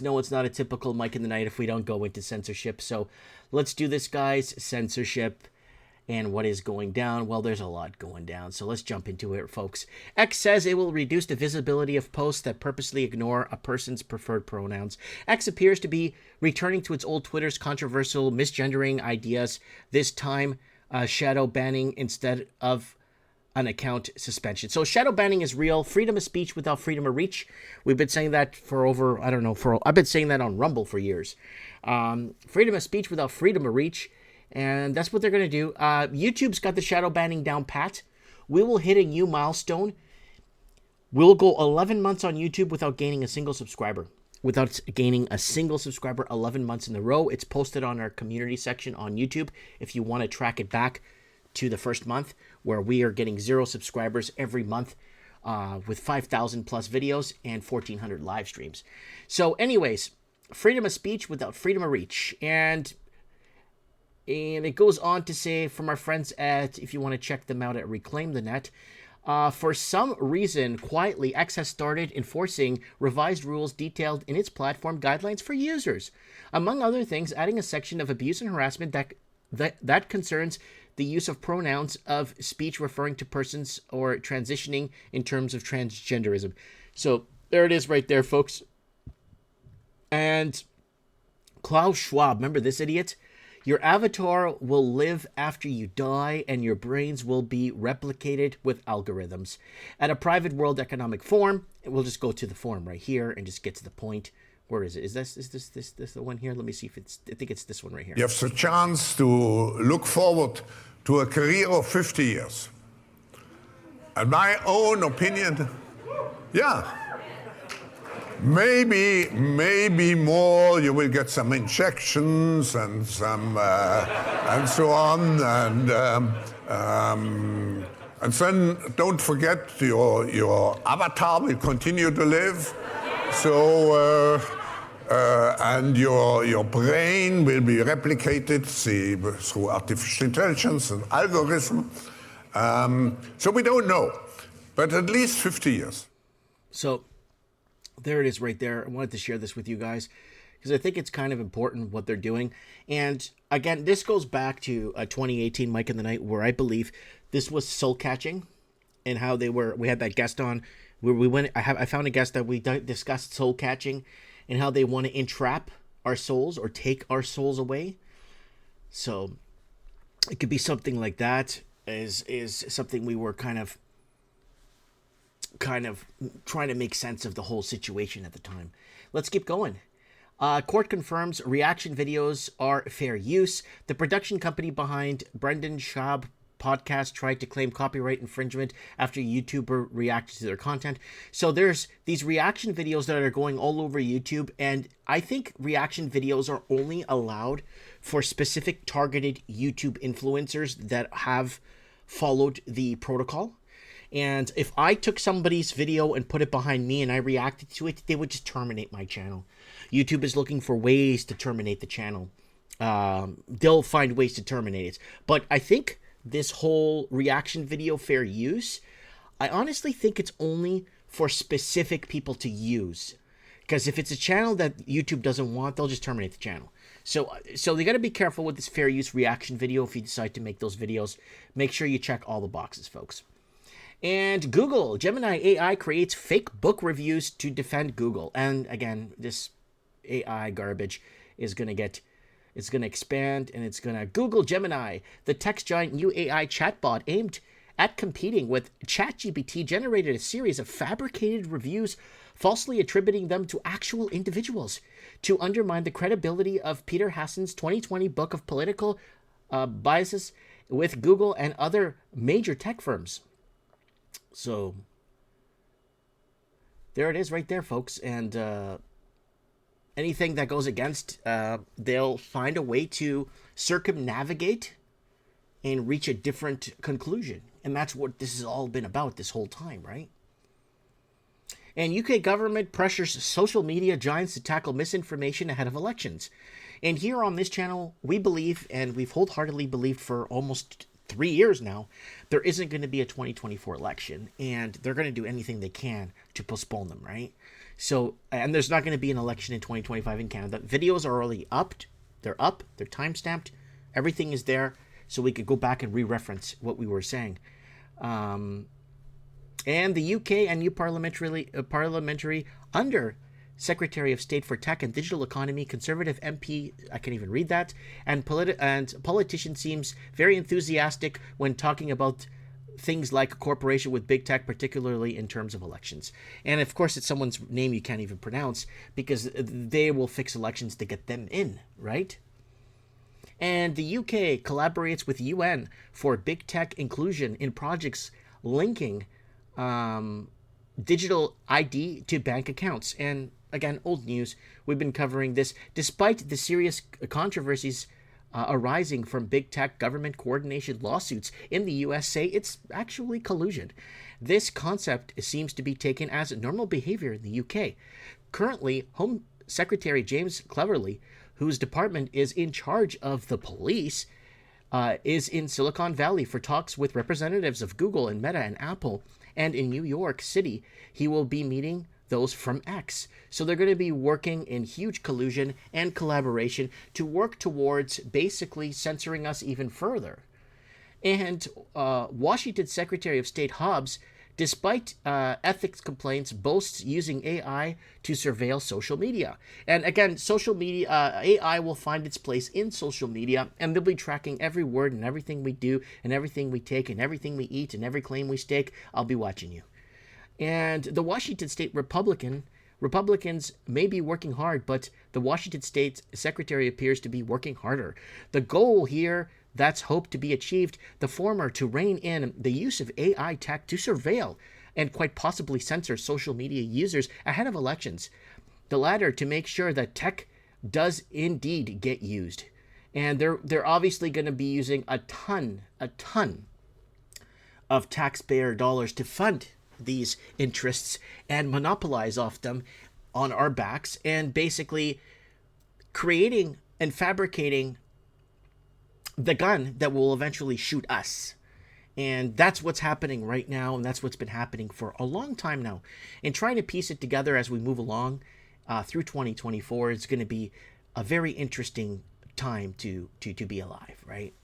No, it's not a typical Mike in the Night if we don't go into censorship. So let's do this, guys. Censorship. And what is going down? Well, there's a lot going down. So let's jump into it, folks. X says it will reduce the visibility of posts that purposely ignore a person's preferred pronouns. X appears to be returning to its old Twitter's controversial misgendering ideas, this time shadow banning instead of an account suspension. So shadow banning is real. Freedom of speech without freedom of reach. We've been saying that for over, I don't know, I've been saying that on Rumble for years. Freedom of speech without freedom of reach. And that's what they're going to do. YouTube's got the shadow banning down pat. We will hit a new milestone. We'll go 11 months on YouTube without gaining a single subscriber. 11 months in a row. It's posted on our community section on YouTube if you want to track it back to the first month, where we are getting 0 subscribers every month with 5,000 plus videos and 1,400 live streams. So anyways, freedom of speech without freedom of reach. And it goes on to say, from our friends at, if you want to check them out at Reclaim the Net, for some reason, quietly, X has started enforcing revised rules detailed in its platform guidelines for users. Among other things, adding a section of abuse and harassment that concerns the use of pronouns of speech referring to persons or transitioning in terms of transgenderism. So there it is right there, folks. And Klaus Schwab, remember this idiot? Your avatar will live after you die, and your brains will be replicated with algorithms. At a private World Economic Forum, we'll just go to the forum right here and just get to the point. Where is it? Is this the one here? Let me see if it's, I think it's this one right here. You have the chance to look forward to a career of 50 years. And my own opinion, yeah. Maybe more. You will get some injections and some and so on, and then don't forget your avatar will continue to live. So and your brain will be replicated through artificial intelligence and algorithm. So we don't know, but at least 50 years. So there it is right there. I wanted to share this with you guys because I think it's kind of important what they're doing. And again, this goes back to 2018 Mike in the Night, where I believe this was soul catching, and how we had that guest on where we went. I found a guest that we discussed soul catching and how they want to entrap our souls or take our souls away. So it could be something like that. Is something we were kind of trying to make sense of the whole situation at the time. Let's keep going. Court confirms reaction videos are fair use. The production company behind Brendan Schaub podcast tried to claim copyright infringement after a YouTuber reacted to their content. So there's these reaction videos that are going all over YouTube, and I think reaction videos are only allowed for specific targeted YouTube influencers that have followed the protocol. And if I took somebody's video and put it behind me and I reacted to it, they would just terminate my channel. YouTube is looking for ways to terminate the channel. They'll find ways to terminate it. But I think this whole reaction video fair use, I honestly think it's only for specific people to use. Because if it's a channel that YouTube doesn't want, they'll just terminate the channel. So they got to be careful with this fair use reaction video if you decide to make those videos. Make sure you check all the boxes, folks. And Google, Gemini AI creates fake book reviews to defend Google. And again, this AI garbage is going to expand, and it's going to Google Gemini, the text giant new AI chatbot aimed at competing with ChatGPT, generated a series of fabricated reviews, falsely attributing them to actual individuals to undermine the credibility of Peter Hassan's 2020 book of political biases with Google and other major tech firms. So there it is right there, folks. And anything that goes against, they'll find a way to circumnavigate and reach a different conclusion. And that's what this has all been about this whole time, right? And UK government pressures social media giants to tackle misinformation ahead of elections. And here on this channel, we believe, and we've wholeheartedly believed for almost 3 years now, there isn't going to be a 2024 election, and they're going to do anything they can to postpone them, right? So, and there's not going to be an election in 2025 in Canada. Videos are already up. They're time-stamped. Everything is there. So we could go back and re-reference what we were saying. And the UK and new parliamentary under Secretary of State for Tech and Digital Economy, Conservative MP, I can't even read that, and politician seems very enthusiastic when talking about things like cooperation with big tech, particularly in terms of elections. And of course, it's someone's name you can't even pronounce because they will fix elections to get them in, right? And the UK collaborates with UN for big tech inclusion in projects linking digital ID to bank accounts. And again, old news. We've been covering this. Despite the serious controversies arising from big tech government coordination lawsuits in the US, say it's actually collusion. This concept seems to be taken as normal behavior in the UK. Currently, Home Secretary James Cleverly, whose department is in charge of the police, is in Silicon Valley for talks with representatives of Google and Meta and Apple. And in New York City, he will be meeting those from X. So they're going to be working in huge collusion and collaboration to work towards basically censoring us even further. And Washington Secretary of State Hobbs, despite ethics complaints, boasts using AI to surveil social media. And again, social media, AI will find its place in social media, and they'll be tracking every word and everything we do and everything we take and everything we eat and every claim we stake. I'll be watching you. And the Washington State Republicans may be working hard, but the Washington State Secretary appears to be working harder. The goal here that's hoped to be achieved, the former to rein in the use of AI tech to surveil and quite possibly censor social media users ahead of elections. The latter to make sure that tech does indeed get used. And they're obviously going to be using a ton of taxpayer dollars to fund these interests and monopolize off them on our backs and basically creating and fabricating the gun that will eventually shoot us. And that's what's happening right now, and that's what's been happening for a long time now. And trying to piece it together as we move along through 2024 is going to be a very interesting time to be alive, right?